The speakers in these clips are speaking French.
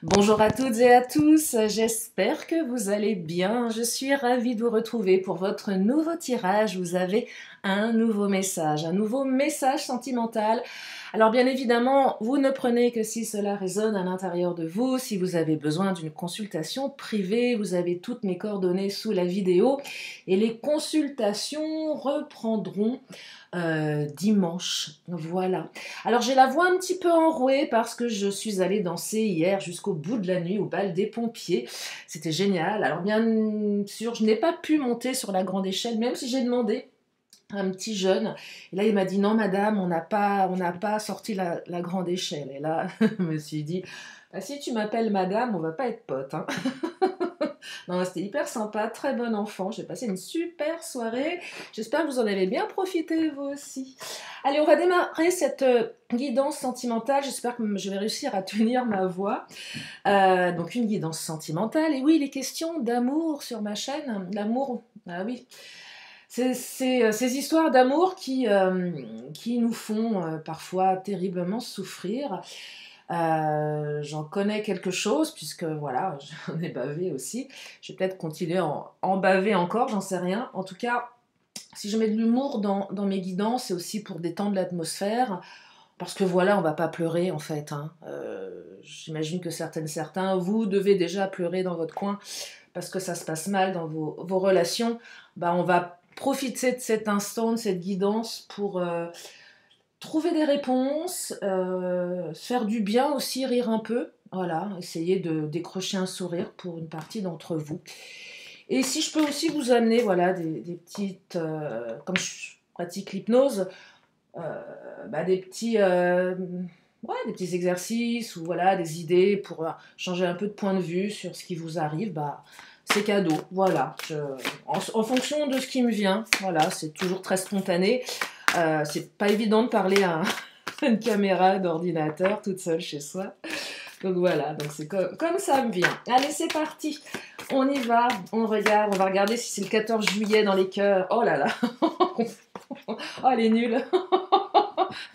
Bonjour à toutes et à tous, j'espère que vous allez bien. Je suis ravie de vous retrouver pour votre nouveau tirage. Vous avez un nouveau message sentimental. Alors bien évidemment, vous ne prenez que si cela résonne à l'intérieur de vous. Si vous avez besoin d'une consultation privée, vous avez toutes mes coordonnées sous la vidéo. Et les consultations reprendront dimanche. Voilà. Alors j'ai la voix un petit peu enrouée parce que je suis allée danser hier jusqu'au bout de la nuit au bal des pompiers. C'était génial. Alors bien sûr, je n'ai pas pu monter sur la grande échelle, même si j'ai demandé à un petit jeune. Et là, il m'a dit non, madame, on n'a pas sorti la grande échelle. Et là, je me suis dit, bah, si tu m'appelles madame, on va pas être potes, hein. Non, c'était hyper sympa, très bon enfant. J'ai passé une super soirée. J'espère que vous en avez bien profité, vous aussi. Allez, on va démarrer cette guidance sentimentale. J'espère que je vais réussir à tenir ma voix. Donc, une guidance sentimentale. Et oui, il est question d'amour sur ma chaîne. L'amour, ah oui. Ces histoires d'amour qui nous font parfois terriblement souffrir. J'en connais quelque chose, puisque voilà, j'en ai bavé aussi. Je vais peut-être continuer à en baver encore, j'en sais rien. En tout cas, si je mets de l'humour dans mes guidances, c'est aussi pour détendre l'atmosphère, parce que voilà, on va pas pleurer en fait, hein. J'imagine que certains, vous devez déjà pleurer dans votre coin, parce que ça se passe mal dans vos relations. Bah, on va profiter de cet instant, de cette guidance pour trouver des réponses, faire du bien aussi, rire un peu. Voilà, essayer de décrocher un sourire pour une partie d'entre vous. Et si je peux aussi vous amener voilà, des petites... comme je pratique l'hypnose, des petits exercices ou voilà, des idées pour changer un peu de point de vue sur ce qui vous arrive, bah, c'est cadeau. Voilà, en fonction de ce qui me vient, voilà, c'est toujours très spontané. C'est pas évident de parler à une caméra d'ordinateur toute seule chez soi. Donc voilà, donc c'est comme ça me vient. Allez, c'est parti. On y va, on regarde, on va regarder si c'est le 14 juillet dans les cœurs. Oh là là. Oh, elle est nulle.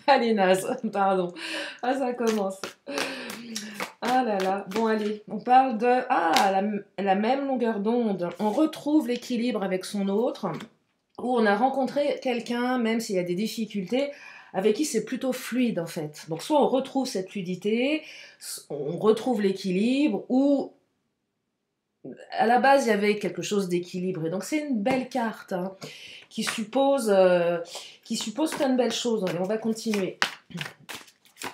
Elle est naze, pardon. Ah, ça commence. Ah là là. Bon, allez, on parle de la même longueur d'onde. On retrouve l'équilibre avec son autre, où on a rencontré quelqu'un, même s'il y a des difficultés, avec qui c'est plutôt fluide en fait. Donc soit on retrouve cette fluidité, on retrouve l'équilibre, ou à la base il y avait quelque chose d'équilibré. Donc c'est une belle carte, hein, qui suppose plein de belles choses. Allez, on va continuer.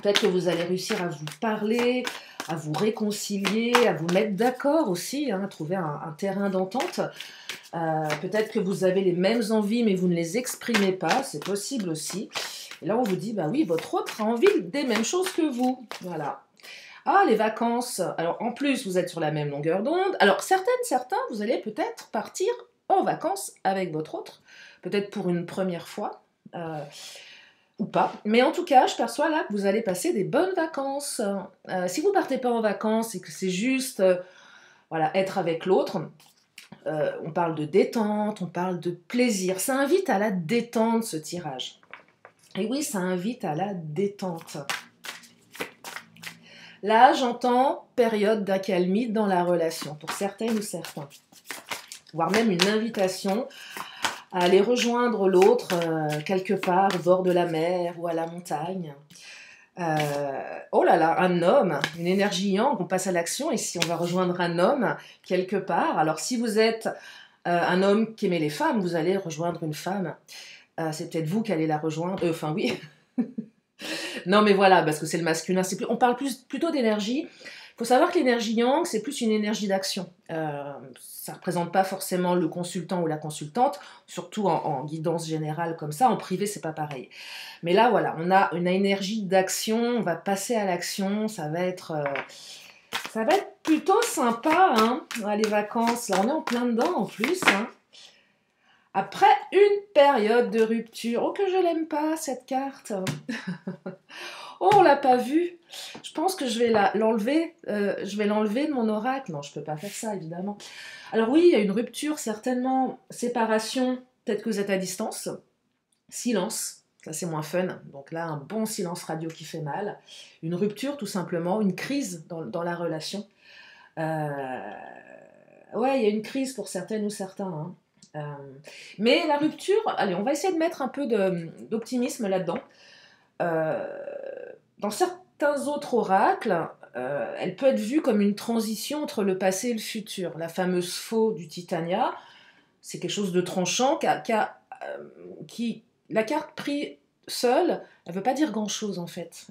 Peut-être que vous allez réussir à vous parler, à vous réconcilier, à vous mettre d'accord aussi, hein, à trouver un terrain d'entente. Peut-être que vous avez les mêmes envies, mais vous ne les exprimez pas, c'est possible aussi. Et là, on vous dit, bah oui, votre autre a envie des mêmes choses que vous. Voilà. Ah, les vacances. Alors, en plus, vous êtes sur la même longueur d'onde. Alors, certains, vous allez peut-être partir en vacances avec votre autre, peut-être pour une première fois. Ou pas. Mais en tout cas, je perçois là que vous allez passer des bonnes vacances. Si vous partez pas en vacances et que c'est juste voilà, être avec l'autre, on parle de détente, on parle de plaisir. Ça invite à la détente, ce tirage. Et oui, ça invite à la détente. Là, j'entends période d'accalmie dans la relation, pour certaines ou certains. Voire même une invitation à aller rejoindre l'autre quelque part au bord de la mer ou à la montagne. Oh là là, un homme, une énergie yang, on passe à l'action, et si on va rejoindre un homme quelque part, alors si vous êtes un homme qui aimait les femmes, vous allez rejoindre une femme. C'est peut-être vous qui allez la rejoindre. Enfin oui. Non mais voilà, parce que c'est le masculin. On parle plutôt d'énergie. Il faut savoir que l'énergie yang, c'est plus une énergie d'action. Ça ne représente pas forcément le consultant ou la consultante, surtout en guidance générale comme ça. En privé, c'est pas pareil. Mais là, voilà, on a une énergie d'action. On va passer à l'action. Ça va être plutôt sympa, hein, les vacances. Là, on est en plein dedans en plus, hein. Après une période de rupture. Oh, que je l'aime pas, cette carte. Oh, on l'a pas vue. Je pense que je vais l'enlever. Je vais l'enlever de mon oracle. Non, je peux pas faire ça, évidemment. Alors oui, il y a une rupture, certainement. Séparation, peut-être que vous êtes à distance. Silence. Ça, c'est moins fun. Donc là, un bon silence radio qui fait mal. Une rupture, tout simplement. Une crise dans la relation. Ouais, il y a une crise pour certaines ou certains. Hein. Mais la rupture, allez, on va essayer de mettre un peu d'optimisme là-dedans. Euh, dans certains autres oracles, elle peut être vue comme une transition entre le passé et le futur. La fameuse faux du Titania, c'est quelque chose de tranchant qui la carte prise seule, elle ne veut pas dire grand-chose en fait.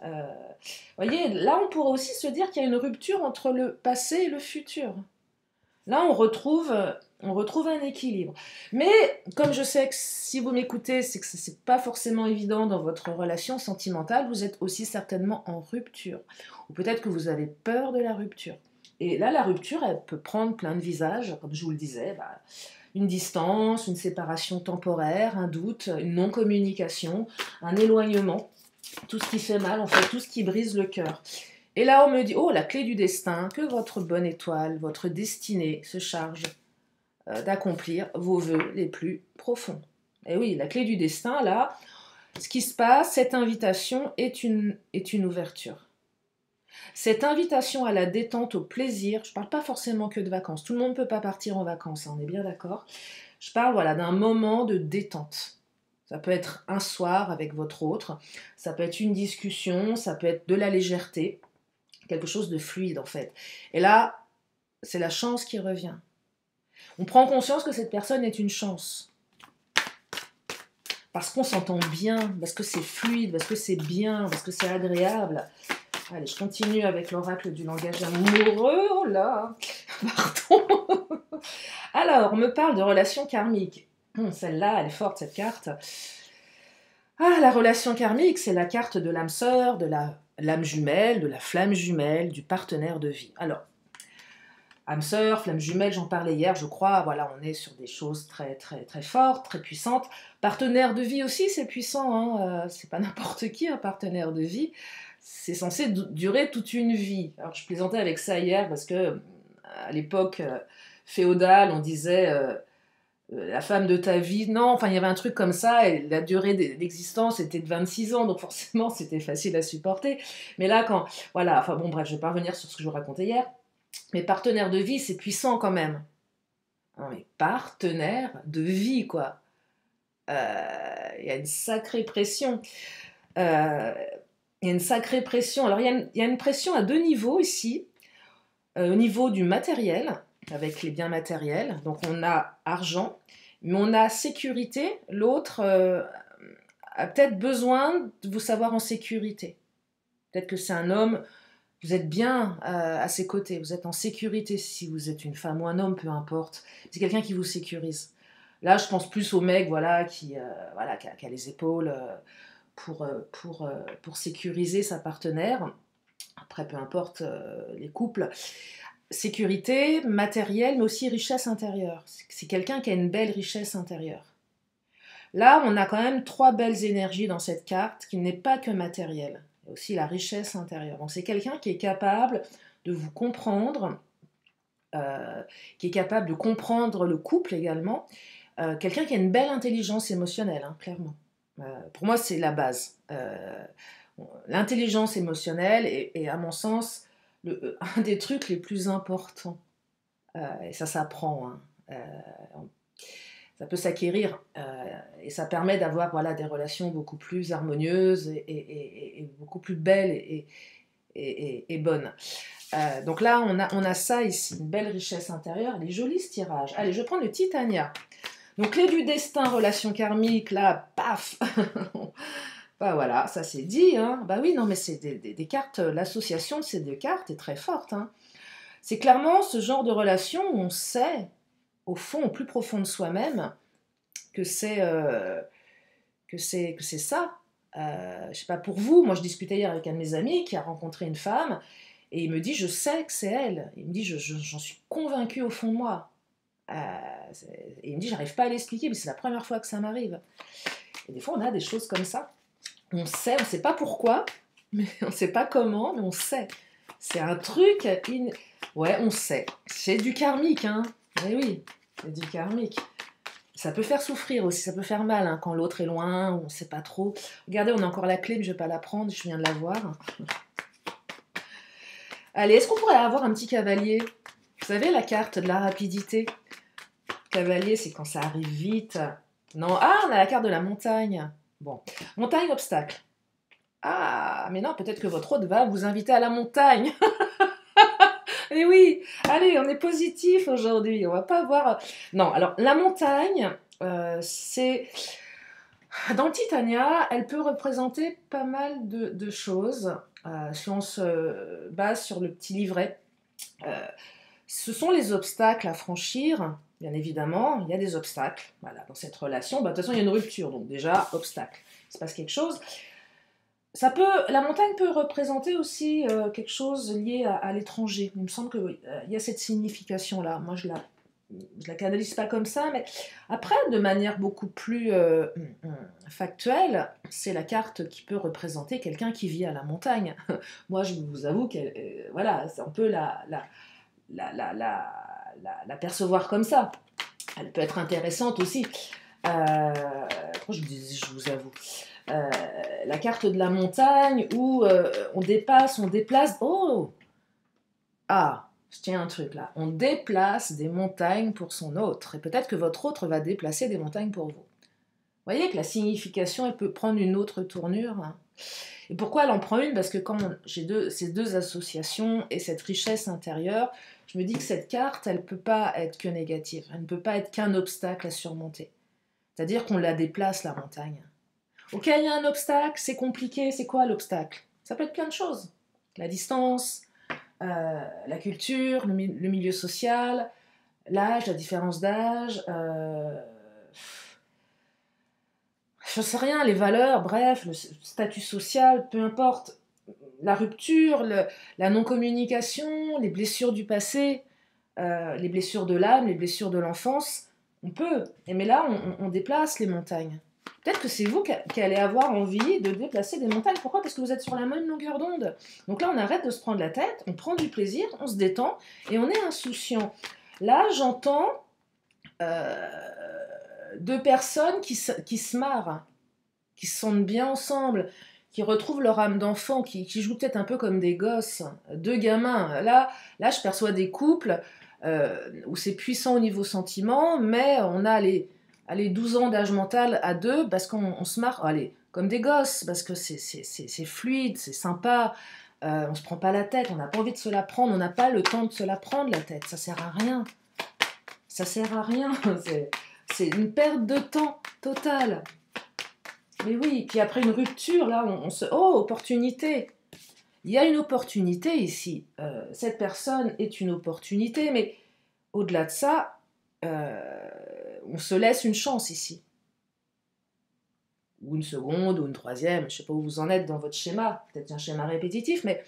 Voyez, là on pourrait aussi se dire qu'il y a une rupture entre le passé et le futur. Là on retrouve un équilibre. Mais comme je sais que si vous m'écoutez, c'est que ce n'est pas forcément évident dans votre relation sentimentale, vous êtes aussi certainement en rupture. Ou peut-être que vous avez peur de la rupture. Et là, la rupture, elle peut prendre plein de visages, comme je vous le disais, une distance, une séparation temporaire, un doute, une non-communication, un éloignement, tout ce qui fait mal, en fait, tout ce qui brise le cœur. Et là, on me dit, oh, la clé du destin, que votre bonne étoile, votre destinée se charge d'accomplir vos vœux les plus profonds. Et oui, la clé du destin, là, ce qui se passe, cette invitation est une ouverture. Cette invitation à la détente, au plaisir, je ne parle pas forcément que de vacances, tout le monde ne peut pas partir en vacances, hein, on est bien d'accord. Je parle voilà, d'un moment de détente. Ça peut être un soir avec votre autre, ça peut être une discussion, ça peut être de la légèreté, quelque chose de fluide en fait. Et là, c'est la chance qui revient. On prend conscience que cette personne est une chance. Parce qu'on s'entend bien, parce que c'est fluide, parce que c'est bien, parce que c'est agréable. Allez, je continue avec l'oracle du langage amoureux. Oh là, pardon. Alors, on me parle de relation karmique. Celle-là, elle est forte, cette carte. Ah, la relation karmique, c'est la carte de l'âme sœur, de l'âme jumelle, de la flamme jumelle, du partenaire de vie. Alors, âme sœur, flamme jumelle, j'en parlais hier, je crois. Voilà, on est sur des choses très, très, très fortes, très puissantes. Partenaire de vie aussi, c'est puissant. Hein. C'est pas n'importe qui, un partenaire de vie. C'est censé durer toute une vie. Alors, je plaisantais avec ça hier parce que à l'époque féodale, on disait la femme de ta vie. Non, enfin, il y avait un truc comme ça et la durée d'existence était de 26 ans, donc forcément, c'était facile à supporter. Mais là, voilà, enfin bon, bref, je vais pas revenir sur ce que je vous racontais hier. Mais partenaire de vie, c'est puissant quand même. Non, mais partenaire de vie, quoi. Il y a une sacrée pression. Il y a une sacrée pression. Alors, il y a une pression à deux niveaux ici. Au niveau du matériel, avec les biens matériels. Donc, on a argent, mais on a sécurité. L'autre a peut-être besoin de vous savoir en sécurité. Peut-être que c'est un homme, vous êtes bien à ses côtés, vous êtes en sécurité si vous êtes une femme ou un homme, peu importe. C'est quelqu'un qui vous sécurise. Là, je pense plus au mec voilà, qui a les épaules pour sécuriser sa partenaire. Après, peu importe les couples. Sécurité, matériel, mais aussi richesse intérieure. C'est quelqu'un qui a une belle richesse intérieure. Là, on a quand même trois belles énergies dans cette carte qui n'est pas que matériel. Il y a aussi la richesse intérieure. Donc c'est quelqu'un qui est capable de vous comprendre, qui est capable de comprendre le couple également. Quelqu'un qui a une belle intelligence émotionnelle, hein, clairement. Pour moi, c'est la base. L'intelligence émotionnelle est, à mon sens, un des trucs les plus importants. Et ça s'apprend. Hein. Ça peut s'acquérir et ça permet d'avoir voilà, des relations beaucoup plus harmonieuses et beaucoup plus belles et bonnes. Donc là, on a ça ici, une belle richesse intérieure. Elle est jolie ce tirage. Allez, je prends le Titania. Donc, clé du destin, relation karmique, là, paf. Bah voilà, ça c'est dit. Hein. Bah oui, non, mais c'est des cartes, l'association de ces deux cartes est très forte. Hein. C'est clairement ce genre de relation où on sait, au fond, au plus profond de soi-même, que c'est ça. Je sais pas pour vous, moi je discutais hier avec un de mes amis qui a rencontré une femme et il me dit je sais que c'est elle. Il me dit j'en suis convaincue au fond de moi. Et il me dit j'arrive pas à l'expliquer mais c'est la première fois que ça m'arrive. Et des fois on a des choses comme ça. On sait pas pourquoi, mais on sait pas comment, mais on sait. C'est un truc, ouais on sait. C'est du karmique, hein. Eh oui, c'est du karmique. Ça peut faire souffrir aussi, ça peut faire mal hein, quand l'autre est loin, ou on ne sait pas trop. Regardez, on a encore la clé, mais je ne vais pas la prendre, je viens de la voir. Allez, est-ce qu'on pourrait avoir un petit cavalier? Vous savez, la carte de la rapidité. Cavalier, c'est quand ça arrive vite. Non, ah, on a la carte de la montagne. Bon, montagne, obstacle. Ah, mais non, peut-être que votre hôte va vous inviter à la montagne. Eh oui, allez, on est positif aujourd'hui. On va pas avoir. Non, alors la montagne, c'est dans le Titania, elle peut représenter pas mal de choses. Si on se base sur le petit livret, euh, ce sont les obstacles à franchir. Bien évidemment, il y a des obstacles. Voilà, dans cette relation, bah, de toute façon, il y a une rupture. Donc déjà, obstacle. Il se passe quelque chose. La montagne peut représenter aussi quelque chose lié à l'étranger. Il me semble qu'il y a cette signification-là. Moi, je la canalise pas comme ça, mais après, de manière beaucoup plus factuelle, c'est la carte qui peut représenter quelqu'un qui vit à la montagne. Moi, je vous avoue qu'elle, voilà, on peut la percevoir comme ça. Elle peut être intéressante aussi. Je vous avoue. La carte de la montagne où on dépasse, on déplace. Oh! Ah, je tiens un truc là. On déplace des montagnes pour son autre. Et peut-être que votre autre va déplacer des montagnes pour vous. Vous voyez que la signification, elle peut prendre une autre tournure. Hein. Et pourquoi elle en prend une? Parce que quand j'ai ces deux associations et cette richesse intérieure, je me dis que cette carte, elle ne peut pas être que négative. Elle ne peut pas être qu'un obstacle à surmonter. C'est-à-dire qu'on la déplace, la montagne. Ok, il y a un obstacle, c'est compliqué. C'est quoi l'obstacle? Ça peut être plein de choses. La distance, la culture, le milieu social, l'âge, la différence d'âge, je sais rien, les valeurs, bref, le statut social, peu importe, la rupture, la non-communication, les blessures du passé, les blessures de l'âme, les blessures de l'enfance, on peut. Mais là, on déplace les montagnes. Peut-être que c'est vous qui allez avoir envie de déplacer des montagnes. Pourquoi? Parce que vous êtes sur la même longueur d'onde. Donc là, on arrête de se prendre la tête, on prend du plaisir, on se détend et on est insouciant. Là, j'entends deux personnes qui se marrent, qui se sentent bien ensemble, qui retrouvent leur âme d'enfant, qui jouent peut-être un peu comme des gosses, deux gamins. Là je perçois des couples où c'est puissant au niveau sentiment, mais on a les 12 ans d'âge mental à deux parce qu'on se marre, allez, comme des gosses, parce que c'est fluide, c'est sympa, on se prend pas la tête, on n'a pas envie de se la prendre, on n'a pas le temps de se la prendre la tête, ça sert à rien. Ça sert à rien, c'est une perte de temps totale. Mais oui, puis après une rupture, là, on se... Oh, opportunité! Il y a une opportunité ici. Cette personne est une opportunité, mais au-delà de ça, on se laisse une chance ici. Ou une seconde, ou une troisième, je ne sais pas où vous en êtes dans votre schéma, peut-être un schéma répétitif, mais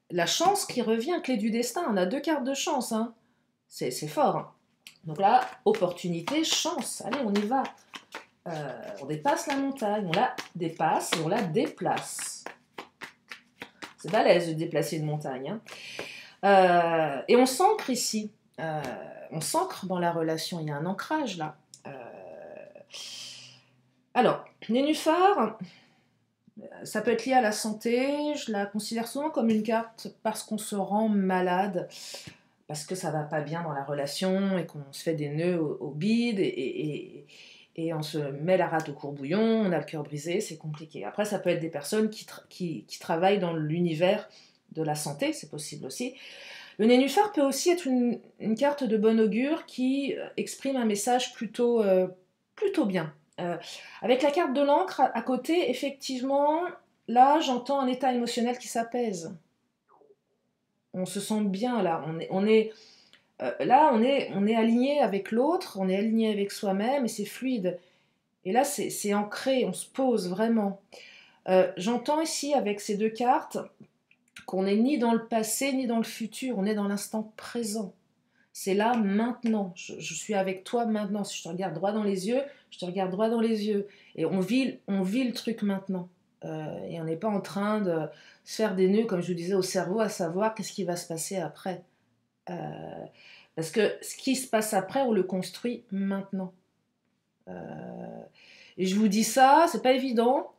la chance qui revient, clé du destin, on a deux cartes de chance, hein. C'est fort. Hein. Donc là, opportunité, chance, allez, on y va. On dépasse la montagne, on la dépasse et on la déplace. C'est balèze de déplacer une montagne. Hein. Et on s'ancre ici. On s'ancre dans la relation. Il y a un ancrage là. Alors, nénuphar, ça peut être lié à la santé. Je la considère souvent comme une carte parce qu'on se rend malade, parce que ça va pas bien dans la relation et qu'on se fait des nœuds au bide et on se met la rate au courbouillon, on a le cœur brisé, c'est compliqué. Après, ça peut être des personnes qui travaillent dans l'univers de la santé, c'est possible aussi. Le nénuphar peut aussi être une carte de bon augure qui exprime un message plutôt bien. Avec la carte de l'encre à côté, effectivement, là, j'entends un état émotionnel qui s'apaise. On se sent bien, là. On est aligné avec l'autre, on est aligné avec soi-même et c'est fluide. Et là, c'est ancré, on se pose vraiment. J'entends ici, avec ces deux cartes, qu'on n'est ni dans le passé ni dans le futur, on est dans l'instant présent. C'est là, maintenant. Je suis avec toi maintenant. Si je te regarde droit dans les yeux, je te regarde droit dans les yeux. Et on vit le truc maintenant. Et on n'est pas en train de se faire des nœuds, comme je vous disais, au cerveau, à savoir qu'est-ce qui va se passer après. Parce que ce qui se passe après, on le construit maintenant. Et je vous dis ça, c'est pas évident.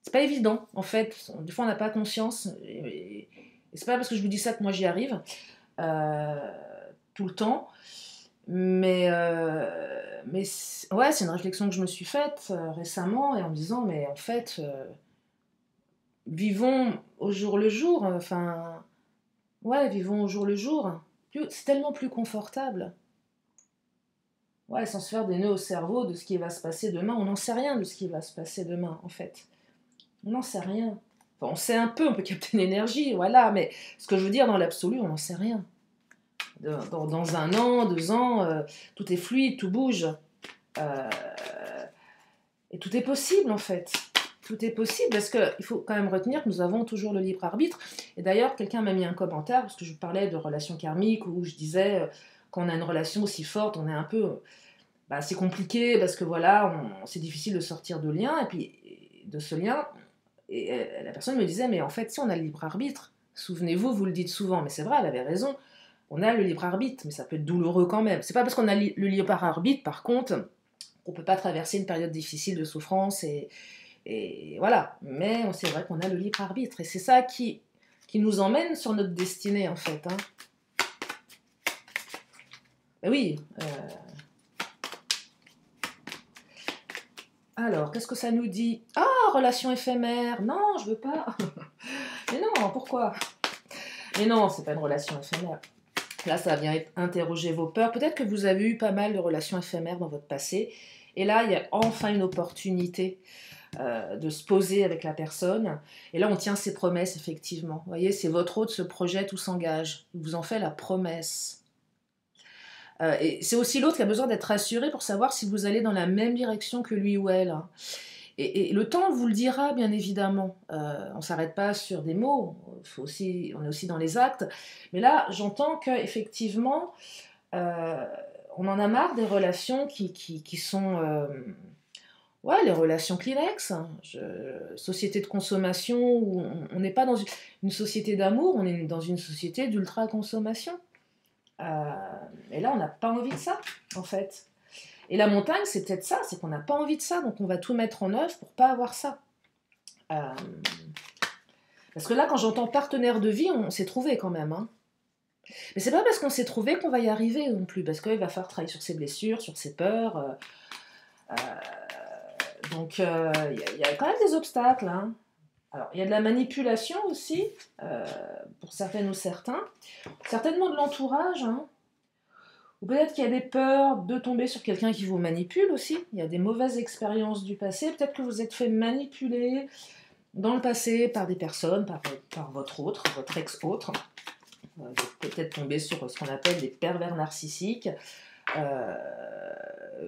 C'est pas évident, en fait. Des fois, on n'a pas conscience. Et c'est pas parce que je vous dis ça que moi j'y arrive euh, tout le temps. Ouais, c'est une réflexion que je me suis faite récemment et en me disant, mais en fait, vivons au jour le jour. Enfin, ouais, vivons au jour le jour. C'est tellement plus confortable. Ouais, sans se faire des nœuds au cerveau de ce qui va se passer demain. On n'en sait rien de ce qui va se passer demain, en fait. On n'en sait rien. Enfin, on sait un peu, on peut capter l'énergie, voilà, mais ce que je veux dire, dans l'absolu, on n'en sait rien. Dans 1 an, 2 ans, tout est fluide, tout bouge. Euh, et tout est possible, en fait. Tout est possible, parce qu'il faut quand même retenir que nous avons toujours le libre arbitre. Et d'ailleurs, quelqu'un m'a mis un commentaire, parce que je parlais de relations karmiques, où je disais, quand on a une relation aussi forte, on est un peu... Bah, c'est compliqué, parce que voilà, c'est difficile de sortir de lien, et puis de ce lien... Et la personne me disait, mais en fait, si on a le libre arbitre, souvenez-vous, vous le dites souvent, mais c'est vrai, elle avait raison, on a le libre arbitre, mais ça peut être douloureux quand même. C'est pas parce qu'on a le libre arbitre, par contre, qu'on peut pas traverser une période difficile de souffrance, et voilà. Mais c'est vrai qu'on a le libre arbitre, et c'est ça qui nous emmène sur notre destinée, en fait. Hein. Mais oui. Alors, qu'est-ce que ça nous dit? Ah, relation éphémère. Non, je veux pas. Mais non, pourquoi? Mais non, c'est pas une relation éphémère. Là, ça vient interroger vos peurs. Peut-être que vous avez eu pas mal de relations éphémères dans votre passé. Et là, il y a enfin une opportunité de se poser avec la personne. Et là, on tient ses promesses, effectivement. Vous voyez, c'est votre hôte se projette ou s'engage. Il vous en fait la promesse. Et c'est aussi l'autre qui a besoin d'être rassuré pour savoir si vous allez dans la même direction que lui ou elle. Hein. Et le temps vous le dira, bien évidemment. On ne s'arrête pas sur des mots, on est aussi dans les actes. Mais là, j'entends qu'effectivement, on en a marre des relations qui sont... ouais, les relations Kleenex. Société de consommation, où on n'est pas dans une société d'amour, on est dans une société d'ultra-consommation. Et là, on n'a pas envie de ça, en fait. Et la montagne, c'est peut-être ça, c'est qu'on n'a pas envie de ça, donc on va tout mettre en œuvre pour pas avoir ça. Parce que là, quand j'entends partenaire de vie, on s'est trouvé quand même. Hein. Mais c'est pas parce qu'on s'est trouvé qu'on va y arriver non plus, parce qu'il va falloir travailler sur ses blessures, sur ses peurs. Donc, il y a quand même des obstacles. Hein. Alors, il y a de la manipulation aussi, pour certaines ou certains. Certainement de l'entourage, hein. Ou peut-être qu'il y a des peurs de tomber sur quelqu'un qui vous manipule aussi. Il y a des mauvaises expériences du passé. Peut-être que vous êtes fait manipuler dans le passé par des personnes, par votre autre, votre ex-autre. Vous êtes peut-être tombé sur ce qu'on appelle des pervers narcissiques,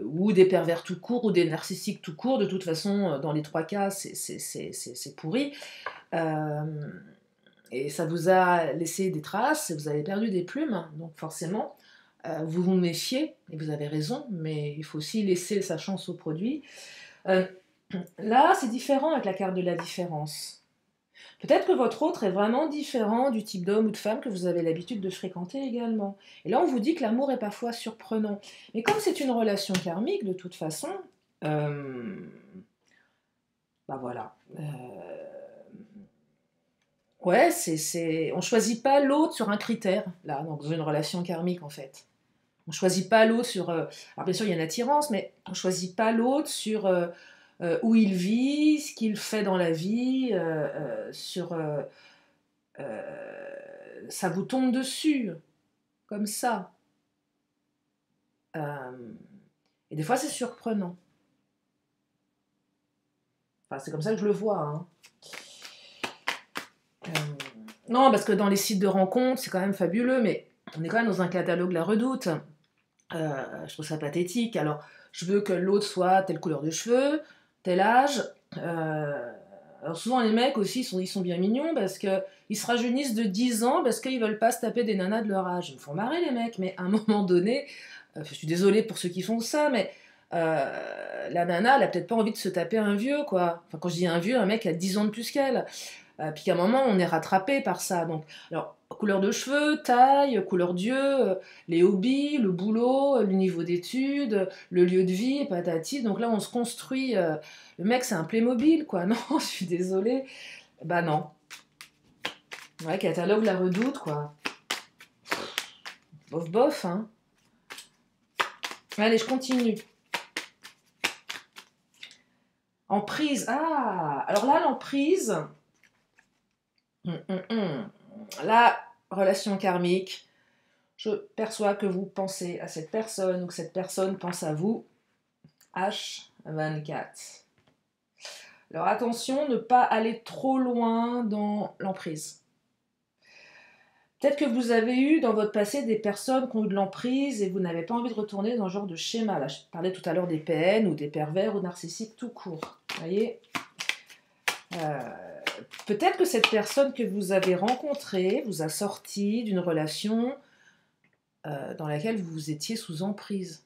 ou des pervers tout court, ou des narcissiques tout court. De toute façon, dans les 3 cas, c'est pourri. Et ça vous a laissé des traces, vous avez perdu des plumes, donc forcément... vous vous méfiez, et vous avez raison, mais il faut aussi laisser sa chance au produit. Là, c'est différent avec la carte de la différence. Peut-être que votre autre est vraiment différent du type d'homme ou de femme que vous avez l'habitude de fréquenter également. Et là, on vous dit que l'amour est parfois surprenant. Mais comme c'est une relation karmique, de toute façon, bah voilà. Ouais, on choisit pas l'autre sur un critère, là, dans une relation karmique, en fait. On choisit pas l'autre sur... alors bien sûr, il y a une attirance, mais on choisit pas l'autre sur où il vit, ce qu'il fait dans la vie, sur... ça vous tombe dessus, comme ça. Et des fois, c'est surprenant. Enfin, c'est comme ça que je le vois. Hein. Non, parce que dans les sites de rencontres, c'est quand même fabuleux, mais on est quand même dans un catalogue La Redoute. Je trouve ça pathétique. Alors, je veux que l'autre soit telle couleur de cheveux, tel âge. Alors souvent, les mecs aussi, ils sont bien mignons parce qu'ils se rajeunissent de 10 ans parce qu'ils veulent pas se taper des nanas de leur âge. Ils me font marrer, les mecs, mais à un moment donné, je suis désolée pour ceux qui font ça, mais la nana, elle a peut-être pas envie de se taper un vieux, quoi. Enfin, quand je dis un vieux, un mec qui a 10 ans de plus qu'elle. Puis qu'à un moment, on est rattrapé par ça. Donc, alors, couleur de cheveux, taille, couleur d'yeux, les hobbies, le boulot, le niveau d'études, le lieu de vie, patati. Donc là, on se construit. Le mec, c'est un Playmobil, quoi. Non, je suis désolée. Bah non. Ouais, catalogue La Redoute, quoi. Bof, bof, hein. Allez, je continue. Emprise. Ah, alors là, l'emprise. La relation karmique. Je perçois que vous pensez à cette personne ou que cette personne pense à vous. H24. Alors attention, ne pas aller trop loin dans l'emprise. Peut-être que vous avez eu dans votre passé des personnes qui ont eu de l'emprise et vous n'avez pas envie de retourner dans ce genre de schéma. Là, je parlais tout à l'heure des PN ou des pervers ou narcissiques tout court. Vous voyez, peut-être que cette personne que vous avez rencontrée vous a sorti d'une relation dans laquelle vous étiez sous emprise.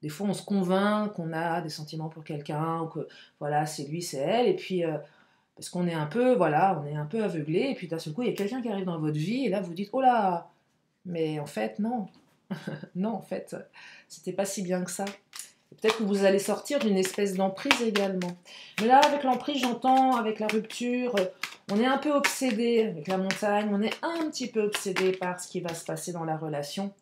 Des fois, on se convainc qu'on a des sentiments pour quelqu'un, ou que voilà, c'est lui, c'est elle, et puis parce qu'on est un peu, voilà, on est un peu aveuglé, et puis d'un seul coup, il y a quelqu'un qui arrive dans votre vie, et là, vous dites, oh là, mais en fait, non, non, en fait, c'était pas si bien que ça. Peut-être que vous allez sortir d'une espèce d'emprise également. Mais là, avec l'emprise, j'entends, avec la rupture, on est un peu obsédé avec la montagne, on est un petit peu obsédé par ce qui va se passer dans la relation.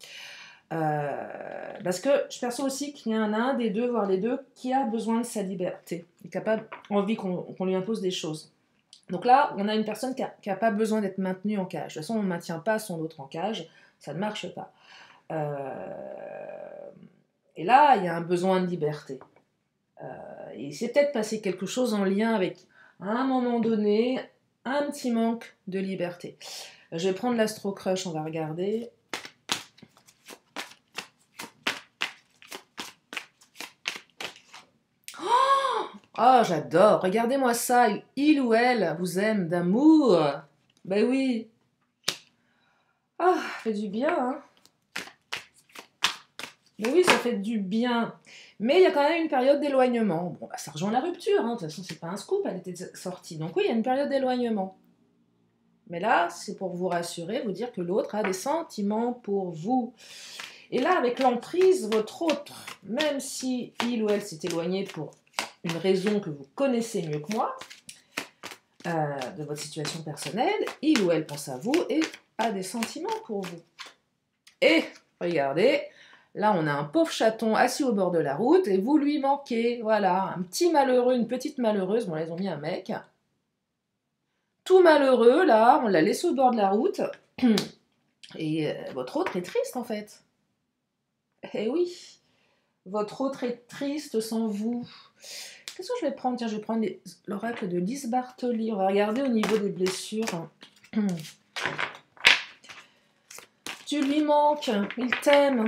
Parce que je perçois aussi qu'il y en a un des deux, voire les deux, qui a besoin de sa liberté, qui est capable, envie qu'on lui impose des choses. Donc là, on a une personne qui n'a pas besoin d'être maintenue en cage. De toute façon, on ne maintient pas son autre en cage, ça ne marche pas. Et là, il y a un besoin de liberté. Et c'est peut-être passé quelque chose en lien avec, à un moment donné, un petit manque de liberté. Je vais prendre l'Astro Crush, on va regarder. Oh, j'adore. Regardez-moi ça. Il ou elle vous aime d'amour. Ben oui. Ah, ça fait du bien, hein. Mais oui, ça fait du bien. Mais il y a quand même une période d'éloignement. Bon, bah, ça rejoint la rupture, hein. De toute façon, c'est pas un scoop, elle était sortie. Donc oui, il y a une période d'éloignement. Mais là, c'est pour vous rassurer, vous dire que l'autre a des sentiments pour vous. Et là, avec l'emprise, votre autre, même si il ou elle s'est éloigné pour une raison que vous connaissez mieux que moi, de votre situation personnelle, il ou elle pense à vous et a des sentiments pour vous. Et regardez, là on a un pauvre chaton assis au bord de la route et vous lui manquez, voilà, un petit malheureux, une petite malheureuse, bon là ils ont mis un mec, tout malheureux là, on l'a laissé au bord de la route, et votre autre est triste en fait. Eh oui, votre autre est triste sans vous. Qu'est-ce que je vais prendre? Tiens, je vais prendre l'oracle de Lise Bartoli. On va regarder au niveau des blessures. Tu lui manques, il t'aime,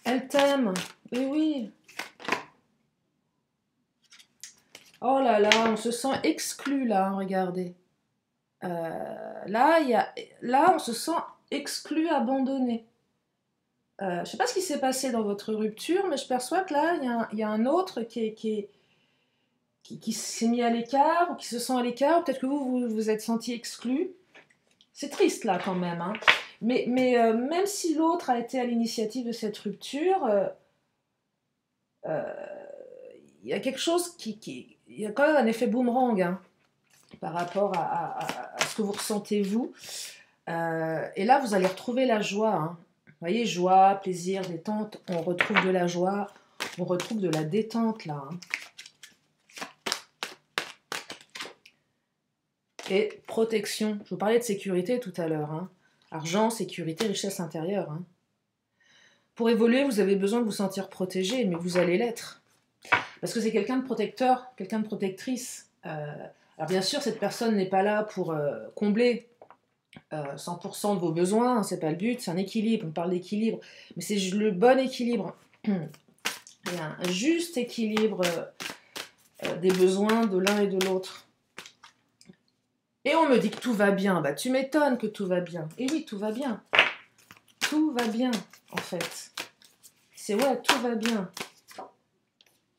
elle t'aime. Oui, oui. Oh là là, on se sent exclu là, regardez. Là, on se sent exclu, abandonné. Je ne sais pas ce qui s'est passé dans votre rupture, mais je perçois que là, il y a un autre qui s'est mis à l'écart ou qui se sent à l'écart. Peut-être que vous vous êtes senti exclu. C'est triste là quand même. Hein. Mais même si l'autre a été à l'initiative de cette rupture, il y a quelque chose il y a quand même un effet boomerang hein, par rapport à ce que vous ressentez vous. Et là, vous allez retrouver la joie. Hein. Vous voyez, joie, plaisir, détente. On retrouve de la joie, on retrouve de la détente là. Hein. Et protection. Je vous parlais de sécurité tout à l'heure. Hein. Argent, sécurité, richesse intérieure. Hein. Pour évoluer, vous avez besoin de vous sentir protégé, mais vous allez l'être. Parce que c'est quelqu'un de protecteur, quelqu'un de protectrice. Alors bien sûr, cette personne n'est pas là pour combler 100% de vos besoins, hein, c'est pas le but, c'est un équilibre, on parle d'équilibre, mais c'est le bon équilibre. Il y a un juste équilibre des besoins de l'un et de l'autre. Et on me dit que tout va bien. Bah, tu m'étonnes que tout va bien. Et oui, tout va bien. Tout va bien, en fait. C'est ouais, tout va bien.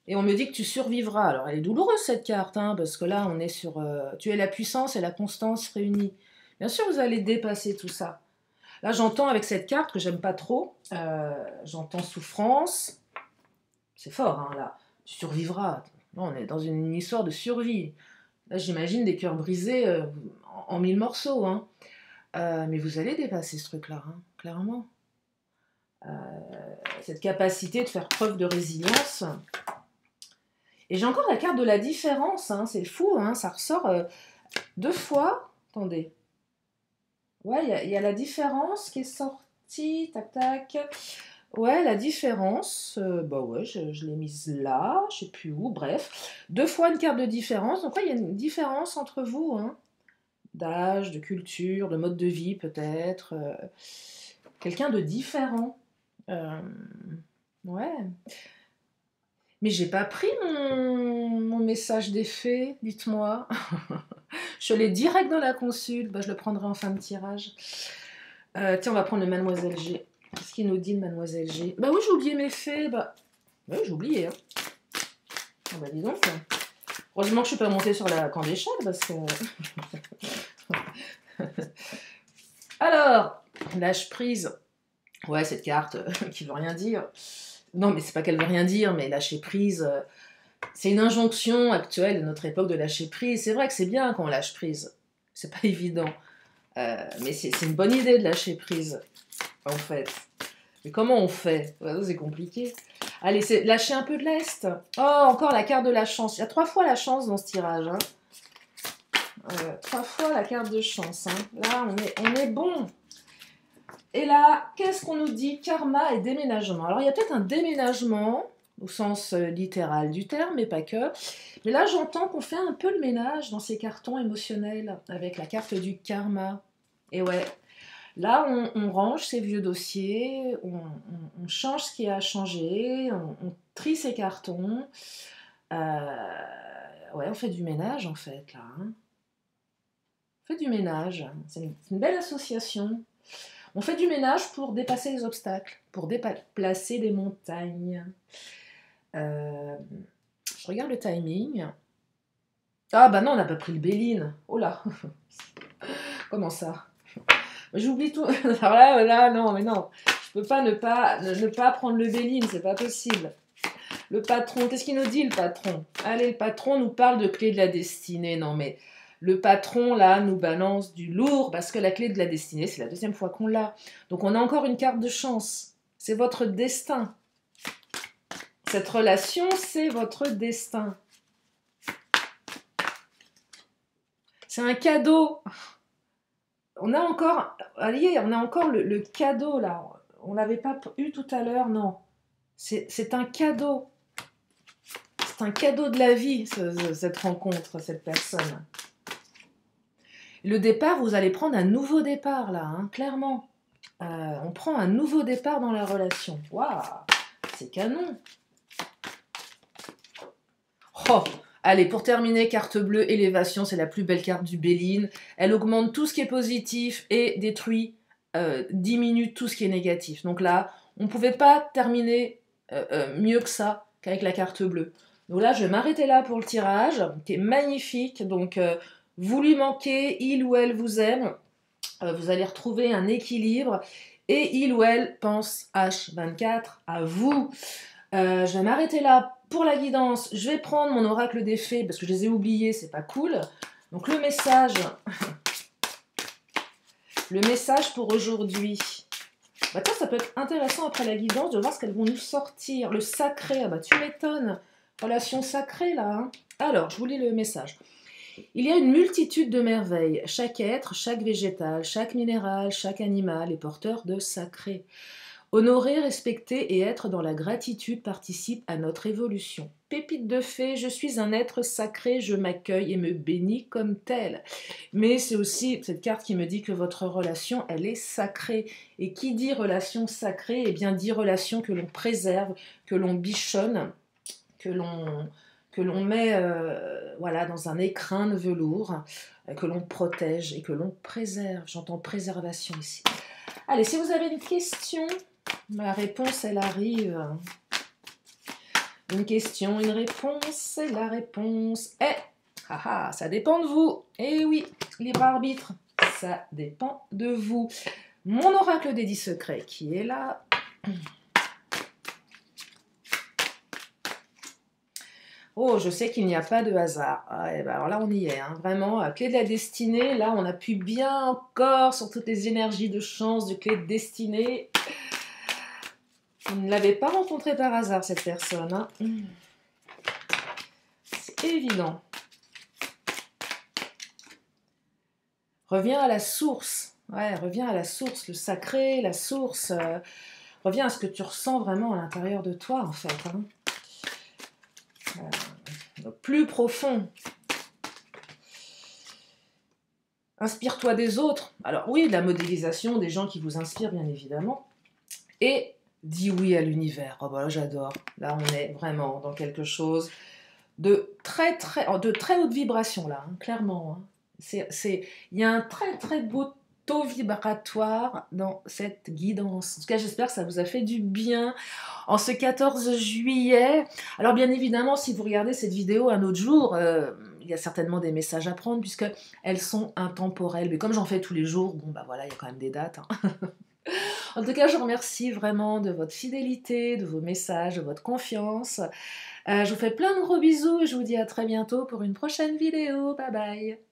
Et on me dit que tu survivras. Alors, elle est douloureuse cette carte, hein, parce que là, on est sur... tu es la puissance et la constance réunies. Bien sûr, vous allez dépasser tout ça. Là, j'entends avec cette carte que j'aime pas trop, j'entends souffrance. C'est fort, hein, là. Tu survivras. Non, on est dans une histoire de survie. Là, j'imagine des cœurs brisés en mille morceaux. Hein. Mais vous allez dépasser ce truc-là, hein, clairement. Cette capacité de faire preuve de résilience. Et j'ai encore la carte de la différence, hein, c'est fou, hein, ça ressort 2 fois. Attendez. Ouais, il y a la différence qui est sortie, tac tac. Ouais, la différence, bah ouais, je l'ai mise là, je sais plus où, bref. 2 fois une carte de différence, donc ouais, il y a une différence entre vous, hein, d'âge, de culture, de mode de vie peut-être. Quelqu'un de différent. Ouais. Mais j'ai pas pris mon message d'effet, dites-moi. Je l'ai direct dans la consulte, bah, je le prendrai en fin de tirage. Tiens, on va prendre le Mademoiselle G. Qu'est-ce qu'il nous dit, le Mademoiselle G? Bah oui, j'ai oublié mes faits. Bah oui, j'ai oublié. Hein. Ah bah dis donc. Heureusement que je suis pas montée sur la camp d'échelle parce que... Alors, lâche prise. Ouais, cette carte qui veut rien dire. Non, mais c'est pas qu'elle veut rien dire, mais lâcher prise... c'est une injonction actuelle de notre époque de lâcher prise. C'est vrai que c'est bien quand on lâche prise. C'est pas évident. Mais c'est une bonne idée de lâcher prise, en fait. Mais comment on fait? C'est compliqué. Allez, c'est lâcher un peu de lest. Oh, encore la carte de la chance. Il y a 3 fois la chance dans ce tirage. Hein. 3 fois la carte de chance. Hein. Là, on est bon. Et là, qu'est-ce qu'on nous dit? Karma et déménagement. Alors, il y a peut-être un déménagement, au sens littéral du terme, mais pas que. Mais là, j'entends qu'on fait un peu le ménage dans ces cartons émotionnels, avec la carte du karma. Et ouais, là, on range ces vieux dossiers, on change ce qui a changé, on trie ces cartons. Ouais, on fait du ménage, en fait, là. Hein. On fait du ménage. C'est une belle association. On fait du ménage pour dépasser les obstacles, pour déplacer des montagnes. Je regarde le timing. Ah bah non, on n'a pas pris le Béline. Oh là. Comment ça? J'oublie tout. Alors là, non, mais non. Je peux pas ne pas prendre le Béline, c'est pas possible. Le patron, qu'est-ce qu'il nous dit, le patron? Allez, le patron nous parle de clé de la destinée. Non, mais le patron, là, nous balance du lourd, parce que la clé de la destinée, c'est la 2e fois qu'on l'a. Donc, on a encore une carte de chance. C'est votre destin. Cette relation, c'est votre destin. C'est un cadeau. On a encore, allez, on a encore le cadeau, là. On l'avait pas eu tout à l'heure, non. C'est un cadeau. C'est un cadeau de la vie, cette rencontre, cette personne. Le départ, vous allez prendre un nouveau départ, là, hein, clairement. On prend un nouveau départ dans la relation. Waouh, c'est canon. Oh, allez, pour terminer, carte bleue, élévation, c'est la plus belle carte du Béline. Elle augmente tout ce qui est positif et détruit, diminue tout ce qui est négatif. Donc là, on ne pouvait pas terminer mieux que ça qu'avec la carte bleue. Donc là, je vais m'arrêter là pour le tirage, qui est magnifique. Donc, vous lui manquez, il ou elle vous aime. Vous allez retrouver un équilibre. Et il ou elle pense H24 à vous. Je vais m'arrêter là pour la guidance. Je vais prendre mon oracle des fées parce que je les ai oubliés, c'est pas cool. Donc le message pour aujourd'hui. Bah tiens, ça peut être intéressant après la guidance de voir ce qu'elles vont nous sortir. Le sacré, ah bah tu m'étonnes. Relation sacrée là. Hein. Alors, je vous lis le message. Il y a une multitude de merveilles. Chaque être, chaque végétal, chaque minéral, chaque animal est porteur de sacré. Honorer, respecter et être dans la gratitude participe à notre évolution. Pépite de fée, je suis un être sacré, je m'accueille et me bénis comme tel. Mais c'est aussi cette carte qui me dit que votre relation, elle est sacrée. Et qui dit relation sacrée, eh bien dit relation que l'on préserve, que l'on bichonne, que l'on met voilà, dans un écrin de velours, que l'on protège et que l'on préserve. J'entends préservation ici. Allez, si vous avez une question... Ma réponse, elle arrive. Une question, une réponse, et la réponse est... Ah ah, ça dépend de vous. Eh oui, libre arbitre, ça dépend de vous. Mon oracle des 10 secrets qui est là. Oh, je sais qu'il n'y a pas de hasard. Ah, et ben alors là, on y est, hein. Vraiment, clé de la destinée. Là, on appuie bien encore sur toutes les énergies de chance, de clé de destinée. Vous ne l'avez pas rencontré par hasard, cette personne, hein. C'est évident. Reviens à la source. Ouais, reviens à la source, le sacré, la source. Reviens à ce que tu ressens vraiment à l'intérieur de toi, en fait, hein. Plus profond. Inspire-toi des autres. Alors oui, de la modélisation, des gens qui vous inspirent, bien évidemment. Et dis oui à l'univers. Oh bah là, j'adore. Là, on est vraiment dans quelque chose de très haute vibration, là, hein, clairement. Hein. Il y a un très beau taux vibratoire dans cette guidance. En tout cas, j'espère que ça vous a fait du bien en ce 14 juillet. Alors, bien évidemment, si vous regardez cette vidéo un autre jour, il y a certainement des messages à prendre puisqu'elles sont intemporelles. Mais comme j'en fais tous les jours, bon, bah voilà, il y a quand même des dates. Hein. En tout cas, je vous remercie vraiment de votre fidélité, de vos messages, de votre confiance. Je vous fais plein de gros bisous et je vous dis à très bientôt pour une prochaine vidéo. Bye bye!